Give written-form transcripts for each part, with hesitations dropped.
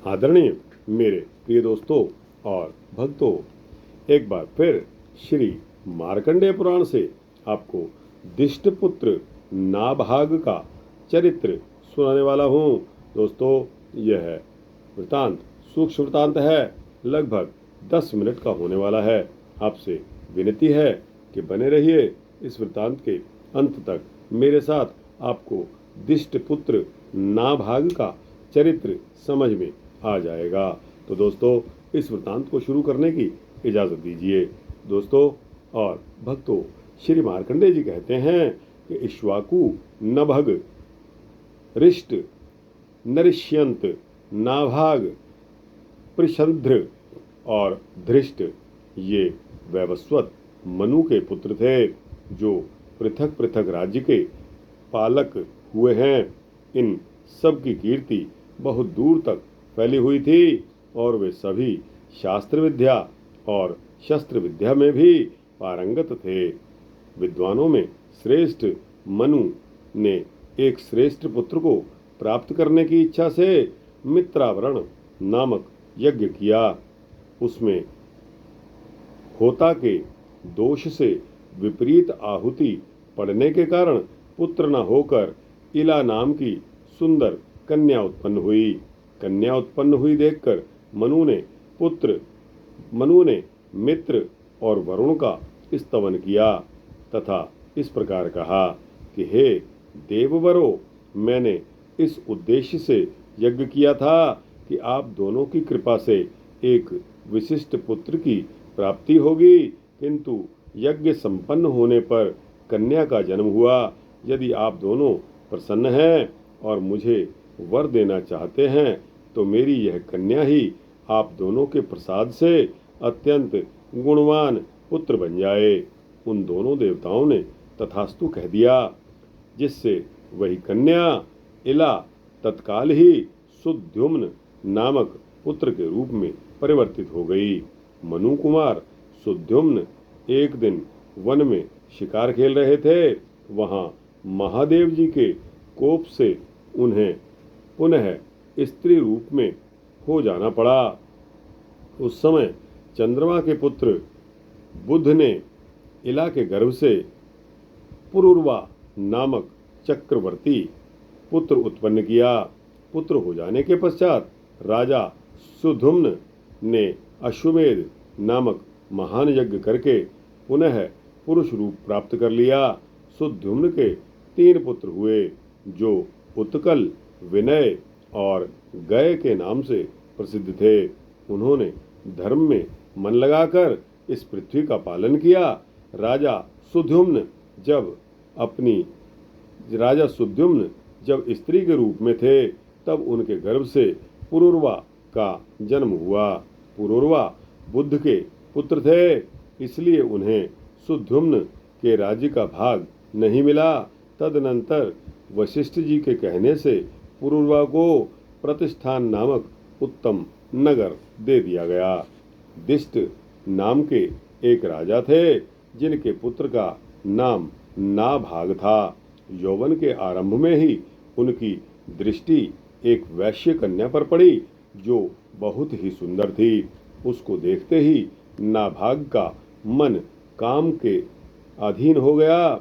आदरणीय मेरे प्रिय दोस्तों और भक्तों, एक बार फिर श्री मार्कंडेय पुराण से आपको दिष्टपुत्र नाभाग का चरित्र सुनाने वाला हूँ। दोस्तों, यह वृतांत सूक्ष्म वृतांत है, लगभग 10 मिनट का होने वाला है। आपसे विनती है कि बने रहिए इस वृतांत के अंत तक। मेरे साथ आपको दिष्टपुत्र नाभाग का चरित्र समझ में आ जाएगा। तो दोस्तों, इस वृतांत को शुरू करने की इजाज़त दीजिए। दोस्तों और भक्तों, श्री मार्कंडेय जी कहते हैं कि इक्ष्वाकु नभग रिष्ट नरिष्यंत नाभाग पृषंध्र और धृष्ट ये वैवस्वत मनु के पुत्र थे, जो पृथक पृथक राज्य के पालक हुए हैं। इन सब की कीर्ति बहुत दूर तक फैली हुई थी और वे सभी शास्त्र विद्या और शस्त्र विद्या में भी पारंगत थे। विद्वानों में श्रेष्ठ मनु ने एक श्रेष्ठ पुत्र को प्राप्त करने की इच्छा से मित्रावरण नामक यज्ञ किया। उसमें होता के दोष से विपरीत आहुति पड़ने के कारण पुत्र न होकर इला नाम की सुंदर कन्या उत्पन्न हुई। कन्या उत्पन्न हुई देखकर मनु ने मित्र और वरुण का स्तवन किया तथा इस प्रकार कहा कि हे देववरो, मैंने इस उद्देश्य से यज्ञ किया था कि आप दोनों की कृपा से एक विशिष्ट पुत्र की प्राप्ति होगी, किंतु यज्ञ संपन्न होने पर कन्या का जन्म हुआ। यदि आप दोनों प्रसन्न हैं और मुझे वर देना चाहते हैं तो मेरी यह कन्या ही आप दोनों के प्रसाद से अत्यंत गुणवान पुत्र बन जाए। उन दोनों देवताओं ने तथास्तु कह दिया, जिससे वही कन्या इला तत्काल ही सुद्युम्न नामक पुत्र के रूप में परिवर्तित हो गई। मनु कुमार सुद्युम्न एक दिन वन में शिकार खेल रहे थे। वहां महादेव जी के कोप से उन्हें पुनः स्त्री रूप में हो जाना पड़ा। उस समय चंद्रमा के पुत्र बुध ने इला के गर्भ से पुरुरवा नामक चक्रवर्ती पुत्र उत्पन्न किया। पुत्र हो जाने के पश्चात राजा सुधुम्न ने अश्वमेध नामक महान यज्ञ करके पुनः पुरुष रूप प्राप्त कर लिया। सुधुम्न के 3 पुत्र हुए, जो उत्कल, विनय और गय के नाम से प्रसिद्ध थे। उन्होंने धर्म में मन लगाकर इस पृथ्वी का पालन किया। राजा सुद्युम्न जब स्त्री के रूप में थे, तब उनके गर्भ से पुरुरवा का जन्म हुआ। पुरुरवा बुद्ध के पुत्र थे, इसलिए उन्हें सुद्युम्न के राज्य का भाग नहीं मिला। तदनंतर वशिष्ठ जी के कहने से पुरुरवा को प्रतिष्ठान नामक उत्तम नगर दे दिया गया। दिष्ट नाम के एक राजा थे, जिनके पुत्र का नाम नाभाग था। यौवन के आरंभ में ही उनकी दृष्टि एक वैश्य कन्या पर पड़ी, जो बहुत ही सुंदर थी। उसको देखते ही नाभाग का मन काम के अधीन हो गया।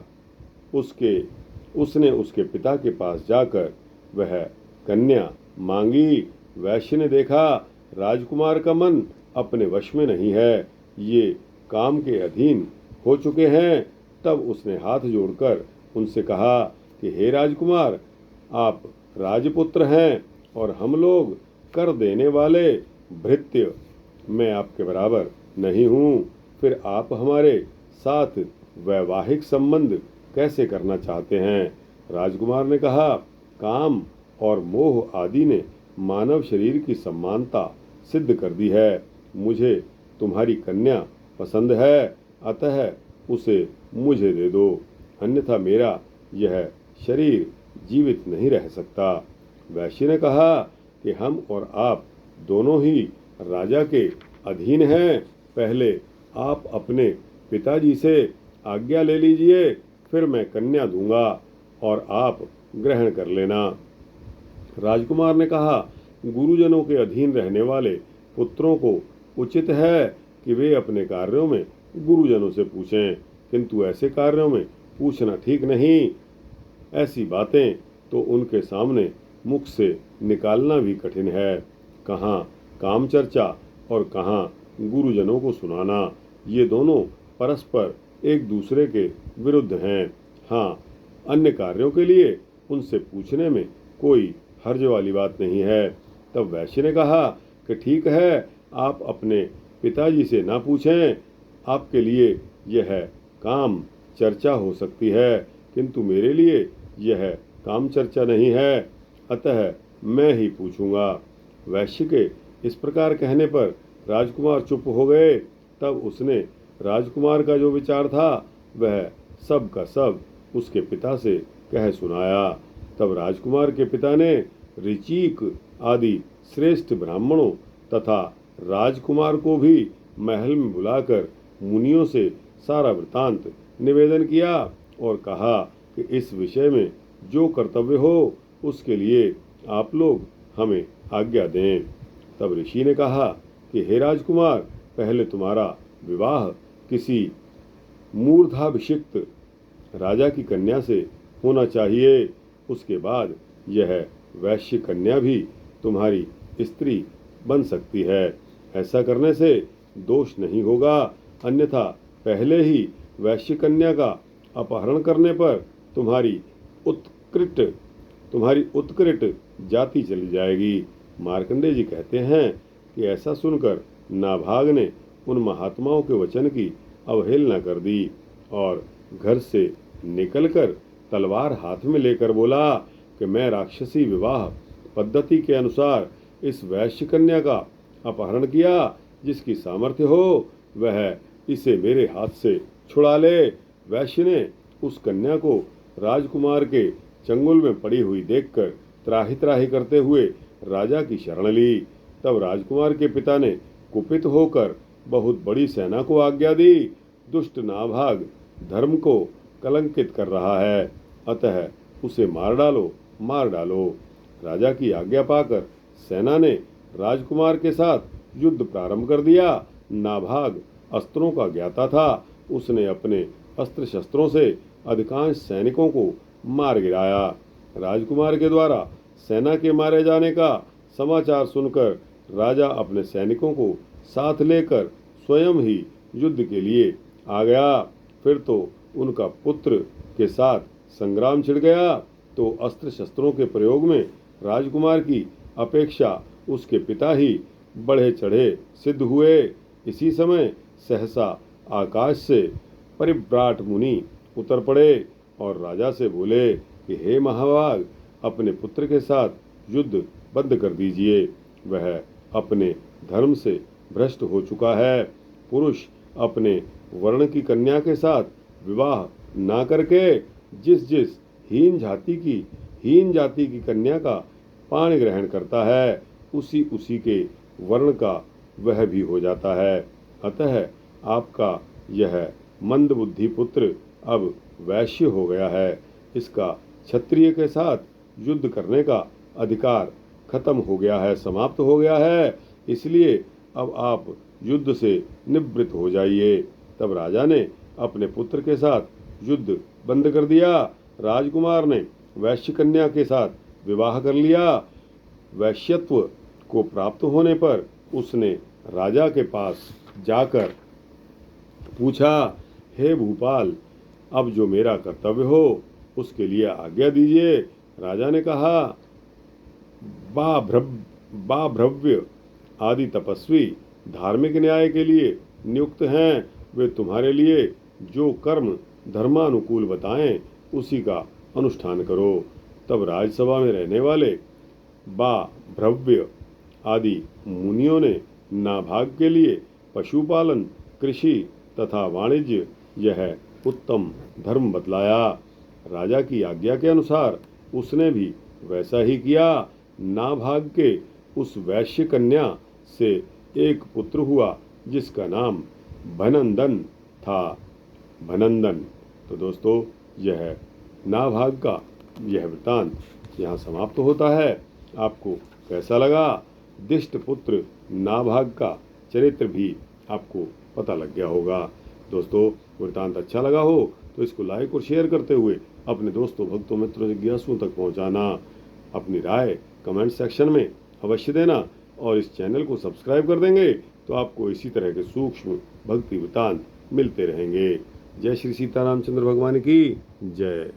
उसने उसके पिता के पास जाकर वह कन्या मांगी। वैश्य ने देखा राजकुमार का मन अपने वश में नहीं है, ये काम के अधीन हो चुके हैं। तब उसने हाथ जोड़कर उनसे कहा कि हे राजकुमार, आप राजपुत्र हैं और हम लोग कर देने वाले भृत्य। मैं आपके बराबर नहीं हूँ, फिर आप हमारे साथ वैवाहिक संबंध कैसे करना चाहते हैं? राजकुमार ने कहा, काम और मोह आदि ने मानव शरीर की समानता सिद्ध कर दी है। मुझे तुम्हारी कन्या पसंद है, अतः उसे मुझे दे दो, अन्यथा मेरा यह शरीर जीवित नहीं रह सकता। वैश्य ने कहा कि हम और आप दोनों ही राजा के अधीन हैं। पहले आप अपने पिताजी से आज्ञा ले लीजिए, फिर मैं कन्या दूंगा और आप ग्रहण कर लेना। राजकुमार ने कहा गुरुजनों के अधीन रहने वाले पुत्रों को उचित है कि वे अपने कार्यों में गुरुजनों से पूछें, किंतु ऐसे कार्यों में पूछना ठीक नहीं। ऐसी बातें तो उनके सामने मुख से निकालना भी कठिन है। कहाँ काम चर्चा और कहाँ गुरुजनों को सुनाना, ये दोनों परस्पर एक दूसरे के विरुद्ध हैं। हाँ, अन्य कार्यों के लिए उनसे पूछने में कोई हर्ज वाली बात नहीं है। तब वैश्य ने कहा कि ठीक है, आप अपने पिताजी से ना पूछें, आपके लिए यह काम चर्चा हो सकती है, किंतु मेरे लिए यह काम चर्चा नहीं है, अतः मैं ही पूछूंगा। वैश्य के इस प्रकार कहने पर राजकुमार चुप हो गए। तब उसने राजकुमार का जो विचार था वह सब का सब उसके पिता से कह सुनाया। तब राजकुमार के पिता ने ऋचिक आदि श्रेष्ठ ब्राह्मणों तथा राजकुमार को भी महल में बुलाकर मुनियों से सारा वृतांत निवेदन किया और कहा कि इस विषय में जो कर्तव्य हो उसके लिए आप लोग हमें आज्ञा दें। तब ऋषि ने कहा कि हे राजकुमार, पहले तुम्हारा विवाह किसी मूर्धाभिषिक्त राजा की कन्या से होना चाहिए, उसके बाद यह वैश्य कन्या भी तुम्हारी स्त्री बन सकती है। ऐसा करने से दोष नहीं होगा, अन्यथा पहले ही वैश्य कन्या का अपहरण करने पर तुम्हारी उत्कृष्ट जाति चली जाएगी। मार्कंडेय जी कहते हैं कि ऐसा सुनकर नाभाग ने उन महात्माओं के वचन की अवहेलना कर दी और घर से निकलकर तलवार हाथ में लेकर बोला कि मैं राक्षसी विवाह पद्धति के अनुसार इस वैश्य कन्या का अपहरण किया, जिसकी सामर्थ्य हो वह इसे मेरे हाथ से छुड़ा ले। वैश्य ने उस कन्या को राजकुमार के चंगुल में पड़ी हुई देखकर त्राहि त्राहि करते हुए राजा की शरण ली। तब राजकुमार के पिता ने कुपित होकर बहुत बड़ी सेना को आज्ञा दी। दुष्ट नाभाग धर्म को कलंकित कर रहा है, अतः उसे मार डालो। राजा की आज्ञा पाकर सेना ने राजकुमार के साथ युद्ध प्रारंभ कर दिया। नाभाग अस्त्रों का ज्ञाता था, उसने अपने अस्त्र शस्त्रों से अधिकांश सैनिकों को मार गिराया। राजकुमार के द्वारा सेना के मारे जाने का समाचार सुनकर राजा अपने सैनिकों को साथ लेकर स्वयं ही युद्ध के लिए आ गया। फिर तो उनका पुत्र के साथ संग्राम छिड़ गया, तो अस्त्र शस्त्रों के प्रयोग में राजकुमार की अपेक्षा उसके पिता ही बढ़े चढ़े सिद्ध हुए। इसी समय सहसा आकाश से परिव्राट मुनि उतर पड़े और राजा से बोले कि हे महाभाग, अपने पुत्र के साथ युद्ध बंद कर दीजिए, वह अपने धर्म से भ्रष्ट हो चुका है। पुरुष अपने वर्ण की कन्या के साथ विवाह ना करके जिस हीन जाति की कन्या का पाणी ग्रहण करता है, उसी के वर्ण का वह भी हो जाता है। अतः आपका यह मंदबुद्धि पुत्र अब वैश्य हो गया है, इसका क्षत्रिय के साथ युद्ध करने का अधिकार खत्म हो गया है, समाप्त हो गया है, इसलिए अब आप युद्ध से निवृत्त हो जाइए। तब राजा ने अपने पुत्र के साथ युद्ध बंद कर दिया। राजकुमार ने वैश्य कन्या के साथ विवाह कर लिया। वैश्यत्व को प्राप्त होने पर उसने राजा के पास जाकर पूछा, हे भूपाल, अब जो मेरा कर्तव्य हो उसके लिए आज्ञा दीजिए। राजा ने कहा, बाभ्रव्य आदि तपस्वी धार्मिक न्याय के लिए नियुक्त हैं, वे तुम्हारे लिए जो कर्म धर्मानुकूल बताएं उसी का अनुष्ठान करो। तब राजसभा में रहने वाले बाभ्रव्य आदि मुनियों ने नाभाग के लिए पशुपालन, कृषि तथा वाणिज्य यह उत्तम धर्म बतलाया। राजा की आज्ञा के अनुसार उसने भी वैसा ही किया। नाभाग के उस वैश्य कन्या से एक पुत्र हुआ जिसका नाम भनंदन था। भनंदन। तो दोस्तों, यह नाभाग का यह वृत्तांत यहाँ समाप्त होता है। आपको कैसा लगा? दिष्ट पुत्र नाभाग का चरित्र भी आपको पता लग गया होगा। दोस्तों, वृत्तांत अच्छा लगा हो तो इसको लाइक और शेयर करते हुए अपने दोस्तों, भक्तों, मित्रों, जिज्ञासुओं तक पहुंचाना। अपनी राय कमेंट सेक्शन में अवश्य देना और इस चैनल को सब्सक्राइब कर देंगे तो आपको इसी तरह के सूक्ष्म भक्ति वृत्तांत मिलते रहेंगे। जय श्री सीतारामचंद्र भगवान की जय।